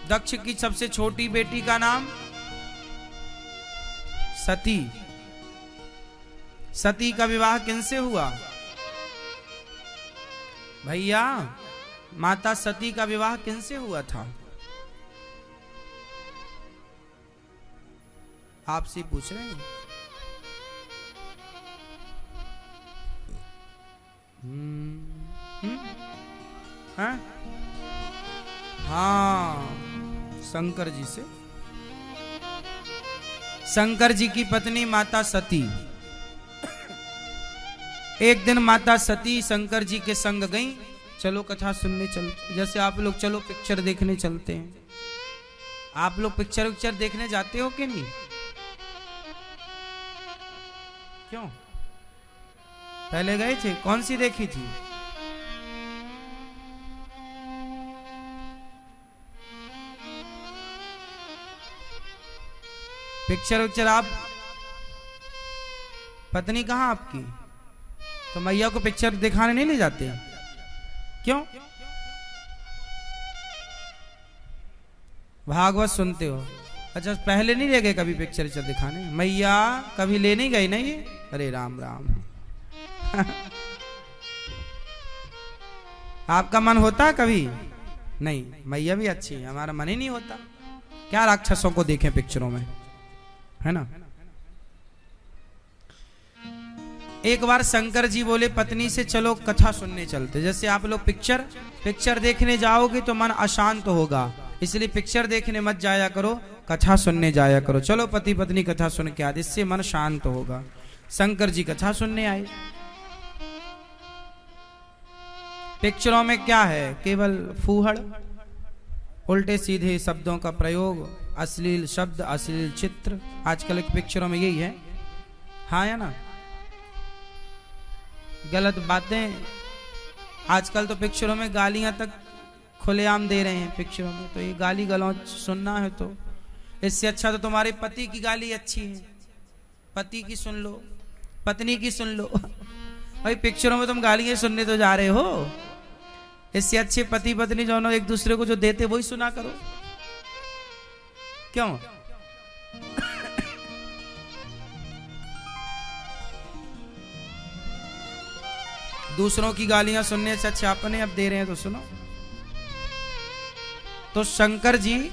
दक्ष की सबसे छोटी बेटी का नाम सती। सती का विवाह किनसे हुआ भैया? माता सती का विवाह किनसे हुआ था? आपसे पूछ रहे हैं। हाँ, शंकर जी से। शंकर जी की पत्नी माता सती। एक दिन माता सती शंकर जी के संग गई। चलो कथा सुनने चलते, जैसे आप लोग चलो पिक्चर देखने चलते हैं। आप लोग पिक्चर देखने जाते हो कि नहीं? क्यों? पहले गए थे? कौन सी देखी थी? पिक्चर आप, पत्नी कहाँ आपकी? तो मैया को पिक्चर दिखाने नहीं ले जाते हैं? क्यों? भागवत सुनते हो? अच्छा, पहले नहीं ले गए कभी पिक्चर दिखाने? मैया कभी ले नहीं गई ना ये? अरे राम राम। आपका मन होता है कभी? नहीं, मैया भी अच्छी है, हमारा मन ही नहीं होता। क्या राक्षसों को देखें पिक्चरों में, है ना? एक बार शंकर जी बोले पत्नी से चलो कथा सुनने चलते। जैसे आप लोग पिक्चर देखने जाओगे तो मन अशांत होगा, इसलिए पिक्चर देखने मत जाया करो, कथा सुनने जाया करो। चलो पति पत्नी कथा सुन के आए, इससे मन शांत होगा। शंकर जी कथा सुनने आए। पिक्चरों में क्या है? केवल फूहड़, उल्टे सीधे शब्दों का प्रयोग, अश्लील शब्द, अश्लील चित्र। आजकल के पिक्चरों में यही है, हाँ या ना? गलत बातें। आजकल तो पिक्चरों में गालियां तक खुलेआम दे रहे हैं पिक्चरों में। तो ये गाली गलौज सुनना है तो इससे अच्छा तो तुम्हारे पति की गाली अच्छी है। पति की सुन लो, पत्नी की सुन लो। भाई पिक्चरों में तुम गालियां सुनने तो जा रहे हो, इससे अच्छे पति पत्नी दोनों एक दूसरे को जो देते वही सुना करो। क्यों? दूसरों की गालियां सुनने से अच्छा अपने अब दे रहे हैं तो सुनो। तो शंकर जी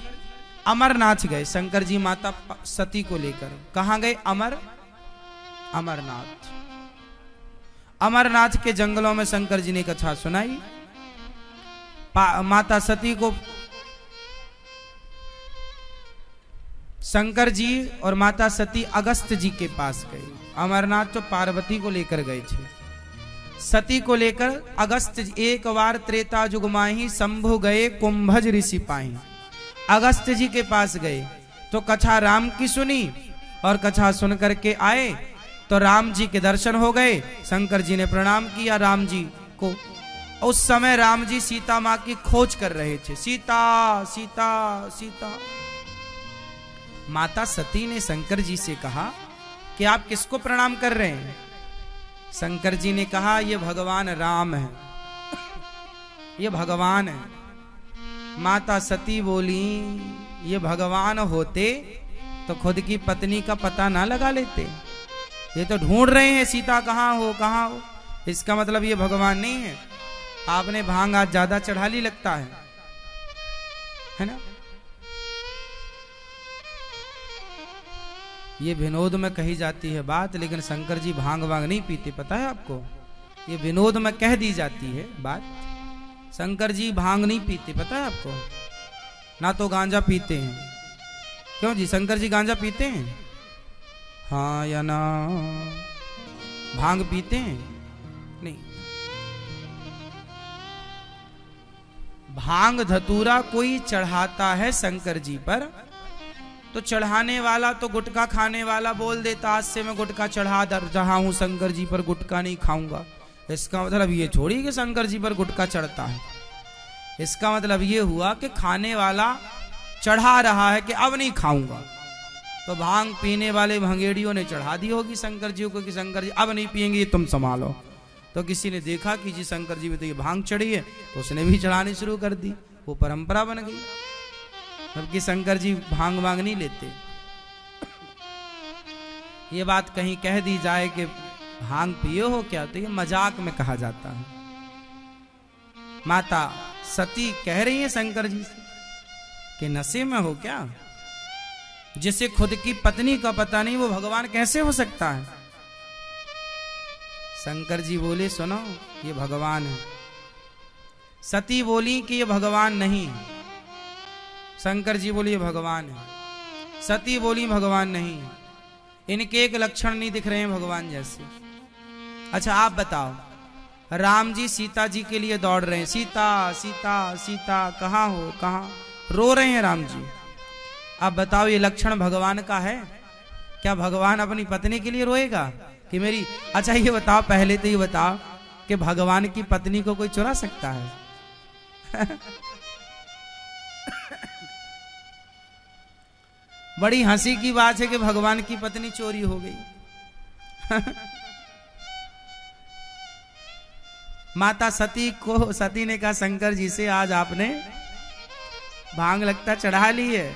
अमरनाथ गए। शंकर जी माता सती को लेकर कहां गए? अमरनाथ। अमरनाथ के जंगलों में शंकर जी ने कथा सुनाई। माता सती को शंकर जी और माता सती अगस्त जी के पास गए। अमरनाथ तो पार्वती को लेकर गए थे, सती को लेकर अगस्त। एक बार त्रेता युग माही शंभु गए कुंभज ऋषि पाही। अगस्त जी के पास गए तो कथा राम की सुनी और कथा सुन करके आए तो राम जी के दर्शन हो गए। शंकर जी ने प्रणाम किया राम जी को। उस समय राम जी सीता माँ की खोज कर रहे थे। सीता सीता सीता। माता सती ने शंकर जी से कहा कि आप किसको प्रणाम कर रहे हैं? शंकर जी ने कहा ये भगवान राम है, ये भगवान है। माता सती बोली ये भगवान होते तो खुद की पत्नी का पता ना लगा लेते। ये तो ढूंढ रहे हैं सीता कहाँ हो कहाँ हो। इसका मतलब ये भगवान नहीं है। आपने भांग आज ज्यादा चढ़ा ली लगता है ना? ये विनोद में कही जाती है बात, लेकिन शंकर जी भांग वांग नहीं पीते, पता है आपको? ये विनोद में कह दी जाती है बात। शंकर जी भांग नहीं पीते, पता है आपको? ना तो गांजा पीते हैं। क्यों जी, शंकर जी गांजा पीते हैं? हाँ या ना? भांग पीते हैं? नहीं। भांग धतूरा कोई चढ़ाता है शंकर जी पर तो चढ़ाने वाला तो गुटखा खाने वाला बोल देता आज से मैं गुटखा चढ़ा रहा हूं, शंकर जी पर गुटखा नहीं खाऊंगा। इसका मतलब ये थोड़ी कि शंकर जी पर गुटखा चढ़ता है। इसका मतलब ये हुआ कि खाने वाला चढ़ा रहा है कि अब नहीं खाऊंगा। तो भांग पीने वाले भंगेड़ियों ने चढ़ा दी होगी शंकर जी को कि शंकर जी अब नहीं पिएंगे, ये तुम संभालो। तो किसी ने देखा कि जी शंकर जी में तो ये भांग चढ़ी है, तो उसने भी चढ़ानी शुरू कर दी। वो परंपरा बन गई। जबकि शंकर जी भांग वांग नहीं लेते। ये बात कहीं कह दी जाए कि भांग पिए हो क्या, तो ये मजाक में कहा जाता है। माता सती कह रही है शंकर जी से कि नशे में हो क्या, जिसे खुद की पत्नी का पता नहीं वो भगवान कैसे हो सकता है। शंकर जी बोले सुनो ये भगवान है। सती बोली कि ये भगवान नहीं। शंकर जी बोले ये भगवान है। सती बोली भगवान नहीं, इनके एक लक्षण नहीं दिख रहे हैं भगवान जैसे। अच्छा आप बताओ, राम जी सीता जी के लिए दौड़ रहे हैं, सीता सीता सीता कहाँ हो कहाँ, रो रहे हैं राम जी। अब बताओ ये लक्षण भगवान का है क्या? भगवान अपनी पत्नी के लिए रोएगा कि मेरी, अच्छा ये बताओ, पहले तो ये बताओ कि भगवान की पत्नी को कोई चुरा सकता है? बड़ी हंसी की बात है कि भगवान की पत्नी चोरी हो गई। माता सती ने कहा शंकर जी से आज आपने भांग लगता चढ़ा ली है,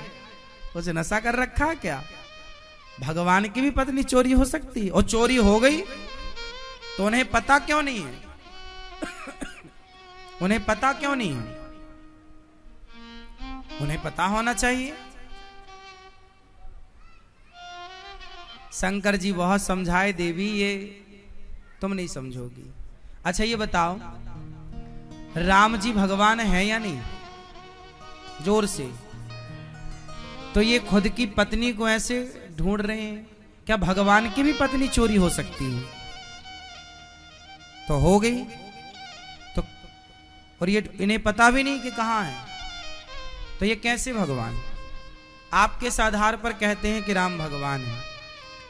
उसे नशा कर रखा है क्या? भगवान की भी पत्नी चोरी हो सकती है, और चोरी हो गई तो उन्हें पता क्यों नहीं है? उन्हें पता क्यों नहीं है? उन्हें पता होना चाहिए। शंकर जी बहुत समझाए, देवी ये तुम नहीं समझोगी। अच्छा ये बताओ राम जी भगवान है या नहीं? जोर से। तो ये खुद की पत्नी को ऐसे ढूंढ रहे हैं, क्या भगवान की भी पत्नी चोरी हो सकती है? तो हो गई तो, और ये इन्हें पता भी नहीं कि कहां है, तो ये कैसे भगवान? आप किस आधार पर कहते हैं कि राम भगवान है?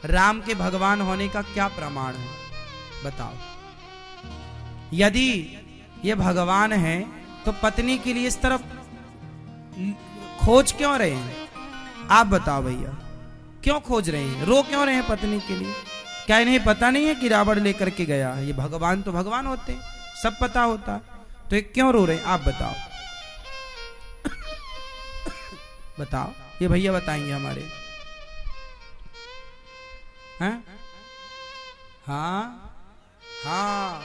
राम के भगवान होने का क्या प्रमाण है बताओ? यदि ये भगवान है तो पत्नी के लिए इस तरफ खोज क्यों रहे हैं? आप बताओ भैया, क्यों खोज रहे हैं, रो क्यों रहे हैं पत्नी के लिए? क्या इन्हें पता नहीं है कि रावण लेकर के गया? ये भगवान तो भगवान होते हैं, सब पता होता, तो ये क्यों रो रहे हैं? आप बताओ। बताओ, ये भैया बताएंगे हमारे। हैं? हाँ हाँ,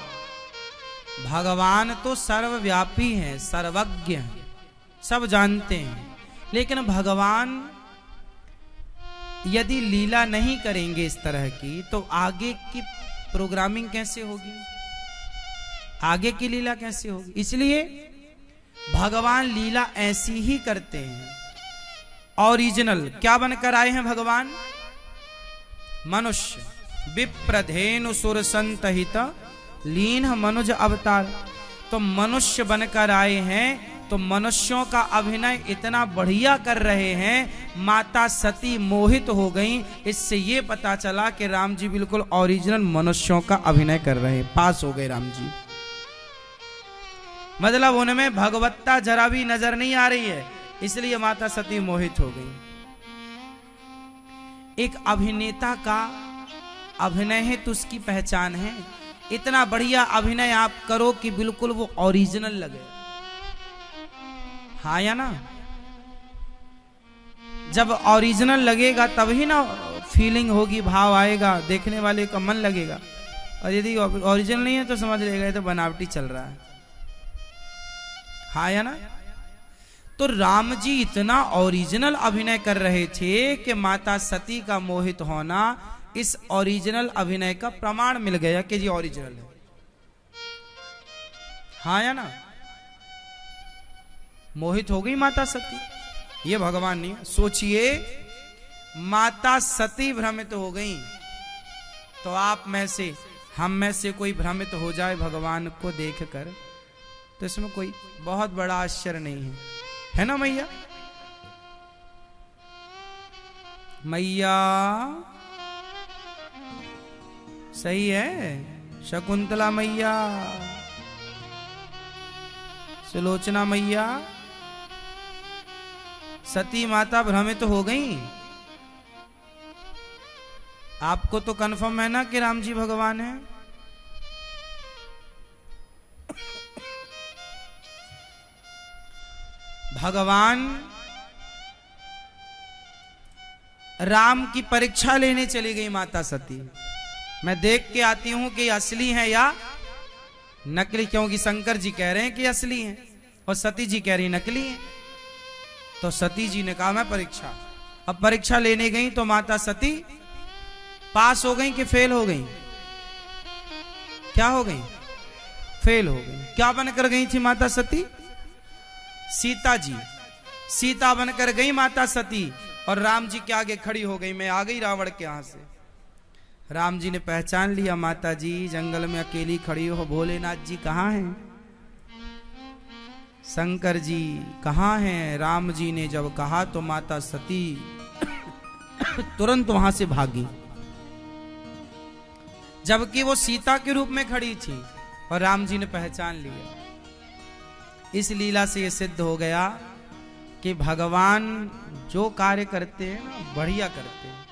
भगवान तो सर्वव्यापी हैं, सर्वज्ञ हैं, सब जानते हैं, लेकिन भगवान यदि लीला नहीं करेंगे इस तरह की, तो आगे की प्रोग्रामिंग कैसे होगी? आगे की लीला कैसे होगी? इसलिए भगवान लीला ऐसी ही करते हैं, ओरिजिनल। क्या बनकर आए हैं भगवान? मनुष्य, विप्रधेनु सुर संतहित लीन मनुज अवतार। तो मनुष्य बनकर आए हैं, तो मनुष्यों का अभिनय इतना बढ़िया कर रहे हैं, माता सती मोहित हो गईं। इससे ये पता चला कि राम जी बिल्कुल ओरिजिनल मनुष्यों का अभिनय कर रहे हैं। पास हो गए राम जी, मतलब उनमें भगवत्ता जरा भी नजर नहीं आ रही है, इसलिए माता सती मोहित हो गई। एक अभिनेता का अभिनय है तो उसकी पहचान है। इतना बढ़िया अभिनय आप करो कि बिल्कुल वो ओरिजिनल लगे, हाँ या ना? जब ओरिजिनल लगेगा तभी ना फीलिंग होगी, भाव आएगा, देखने वाले का मन लगेगा। और यदि ओरिजिनल नहीं है तो समझ लेगा तो बनावटी चल रहा है, हाँ या ना? तो राम जी इतना ओरिजिनल अभिनय कर रहे थे कि माता सती का मोहित होना इस ओरिजिनल अभिनय का प्रमाण मिल गया कि जी ओरिजिनल है, हाँ या ना? मोहित हो गई माता सती, ये भगवान नहीं। सोचिए, माता सती भ्रमित हो गई, तो आप में से, हम में से कोई भ्रमित हो जाए भगवान को देखकर, तो इसमें कोई बहुत बड़ा आश्चर्य नहीं है ना मैया? मैया सही है, शकुंतला मैया, सुलोचना मैया, सती माता भ्रमित हो गई। आपको तो कंफर्म है ना कि राम जी भगवान है? भगवान राम की परीक्षा लेने चली गई माता सती। मैं देख के आती हूं कि असली है या नकली, क्योंकि शंकर जी कह रहे हैं कि असली है और सती जी कह रही नकली है। तो सती जी ने कहा मैं परीक्षा। अब परीक्षा लेने गई तो माता सती पास हो गई कि फेल हो गई? क्या हो गई? फेल हो गई। क्या बनकर गई थी माता सती? सीता जी। सीता बनकर गई माता सती और राम जी के आगे खड़ी हो गई। मैं आ गई रावण के यहां से। राम जी ने पहचान लिया, माता जी जंगल में अकेली खड़ी हो, भोलेनाथ जी कहाँ हैं? शंकर जी कहाँ हैं? राम जी ने जब कहा तो माता सती तुरंत वहां से भागी, जबकि वो सीता के रूप में खड़ी थी और राम जी ने पहचान लिया। इस लीला से ये सिद्ध हो गया कि भगवान जो कार्य करते हैं बढ़िया करते हैं।